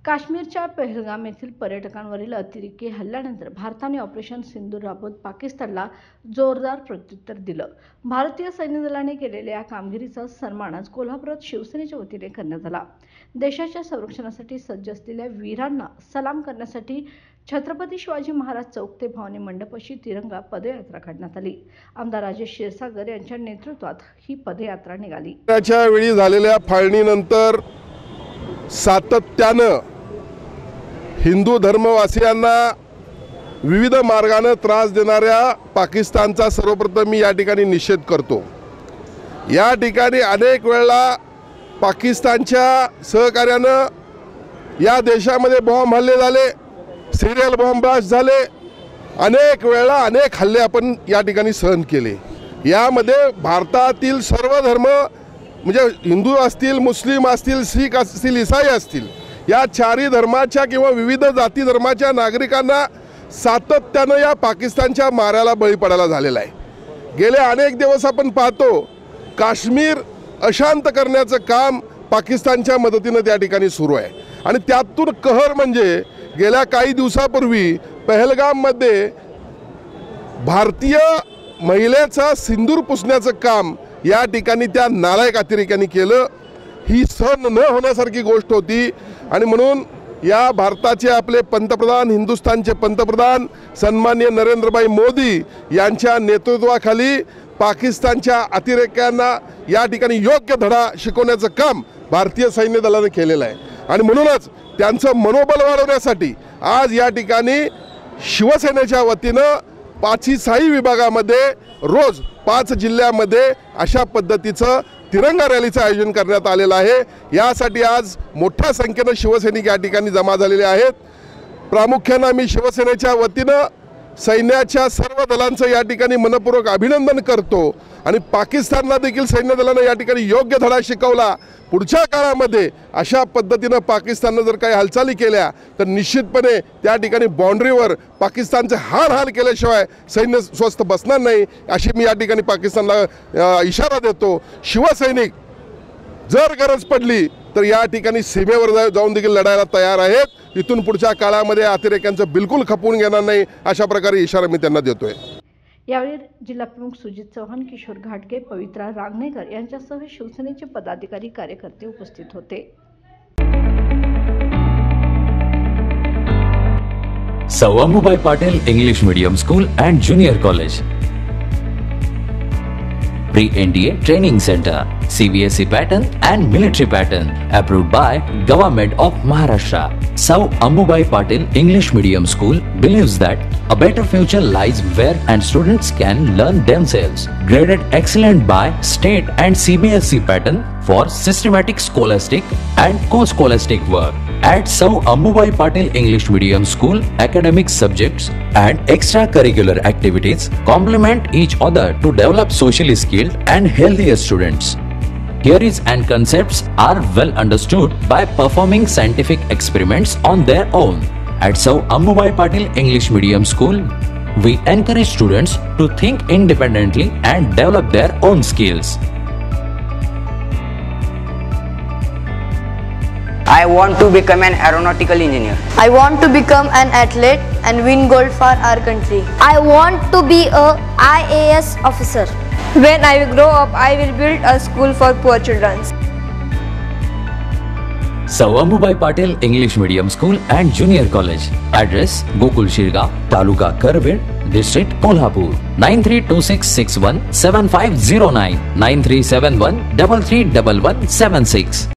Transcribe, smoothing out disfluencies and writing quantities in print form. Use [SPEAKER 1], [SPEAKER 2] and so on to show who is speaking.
[SPEAKER 1] काश्मीरच्या पहलगाम येथील पर्यटकांवरील अतिरेकी हल्ल्यानंतर भारताने ऑपरेशन सिंदूर राबवत पाकिस्तानला जोरदार प्रत्युत्तर दिलं। भारतीय सैन्य दलाने केलेल्या या कामगिरीचा सन्मान आज कोल्हापुरात शिवसेनेच्या वतीने करण्यात आला। देशाच्या संरक्षणासाठी सज्ज असलेल्या वीरांना सलाम करण्यासाठी छत्रपती शिवाजी महाराज चौक ते भवानी मंडपाशी तिरंगा पदयात्रा काढण्यात आली। आमदार राजेश क्षीरसागर यांच्या नेतृत्वात ही पदयात्रा निघाली।
[SPEAKER 2] त्याच्या वेळी झालेल्या फाळणीनंतर सातत्यानं हिंदू धर्मवासियांना विविध मार्गाने त्रास देणाऱ्या पाकिस्तानचा सर्वप्रथम मी या ठिकाणी निषेध करतो। या ठिकाणी अनेक वेळा पाकिस्तानच्या सहकार्याने या देशामध्ये बॉम्ब हल्ले झाले, सिरियल बॉम्ब ब्लास्ट झाले, अनेक वेळा अनेक हल्ले आपण या ठिकाणी सहन केले। यामध्ये भारतातील सर्व धर्म म्हणजे हिंदू असतील, मुस्लिम असतील, शीख असतील, ईसाई असतील, या चारही धर्माच्या किंवा विविध जाती धर्माच्या नागरिकांना सातत्यानं या पाकिस्तानच्या माऱ्याला बळी पडायला झालेला आहे। गेले अनेक दिवस आपण पाहतो काश्मीर अशांत करण्याचं काम पाकिस्तानच्या मदतीने त्या ठिकाणी सुरू आहे। आणि त्यातून कहर म्हणजे गेल्या काही दिवसापूर्वी पहलगाममध्ये भारतीय महिलेचा सिंदूर पुसण्याचं काम या ठिकाणी त्या नालायक अतिरेक्यांनी केलं। ही सहन न होण्यासारखी गोष्ट होती आणि म्हणून या भारताचे आपले पंतप्रधान, हिंदुस्थानचे पंतप्रधान सन्माननीय नरेंद्रभाई मोदी यांच्या नेतृत्वाखाली पाकिस्तानच्या अतिरेक्यांना या ठिकाणी योग्य धडा शिकवण्याचं काम भारतीय सैन्य दलाने केलेलं आहे। आणि म्हणूनच त्यांचं मनोबल वाढवण्यासाठी आज या ठिकाणी शिवसेनेच्या वतीनं 5ही विभागामध्ये रोज 5 जिल्ह्यामध्ये अशा पद्धतीचं तिरंगा रॅलीचं आयोजन करण्यात आलेलं आहे। यासाठी आज मोठ्या संख्येने शिवसैनिक या ठिकाणी जमा झालेले आहेत। प्रामुख्याने मी शिवसेनेच्या वतीनं सैन्याच्या सर्व दलांचं या ठिकाणी मनपूर्वक अभिनंदन करतो आणि पाकिस्तानला देखील सैन्य दलाने या ठिकाणी योग्य धडा शिकवला। पुढच्या काळामध्ये अशा पद्धतीनं पाकिस्तानने जर काही हालचाली केल्या तर निश्चितपणे त्या ठिकाणी बाउंड्रीवर पाकिस्तानचे हाल केल्याशिवाय सैन्य स्वस्थ बसणार नाही, अशी मी या ठिकाणी पाकिस्तानला इशारा देतो। शिवसैनिक जर गरज पडली तर या ठिकाणी सीमेवर जाऊन देखील लढायला तयार आहेत। इथून पुढच्या काळामध्ये अतिरेक्यांचं बिलकुल खपवून घेणार नाही, अशा प्रकारे इशारा मी त्यांना देतोय।
[SPEAKER 1] यावेळी जिल्हा प्रमुख सुजित चव्हाण, किशोर घाटगे, पवित्रा रांगणेकर यांच्यासह शिवसेनेचे पदाधिकारी कार्यकर्ते उपस्थित होते।
[SPEAKER 3] Sau Ambubai Patil English medium school and junior college, pre-NDA training center, CBSE pattern and military pattern, approved by Government of Maharashtra. Sou Ambubai Patil English Medium School believes that a better future lies where and students can learn themselves. Graded excellent by state and CBSE pattern for systematic scholastic and co-scholastic work. At Sou Ambubai Patil English Medium School, academic subjects and extracurricular activities complement each other to develop socially skilled and healthier students. Theories and concepts are well understood by performing scientific experiments on their own. At Sou Ambubai Patil English Medium School, we encourage students to think independently and develop their own skills.
[SPEAKER 4] I want to become an aeronautical engineer.
[SPEAKER 5] I want to become an athlete and win gold for our country.
[SPEAKER 6] I want to be a IAS officer.
[SPEAKER 7] When I grow up, I will build a school for poor children.
[SPEAKER 3] Sou Ambubai Patil English Medium School and Junior College. Address: Gokul Shirga, Taluka Karved, District Kolhapur. 9326617509, 9371331176.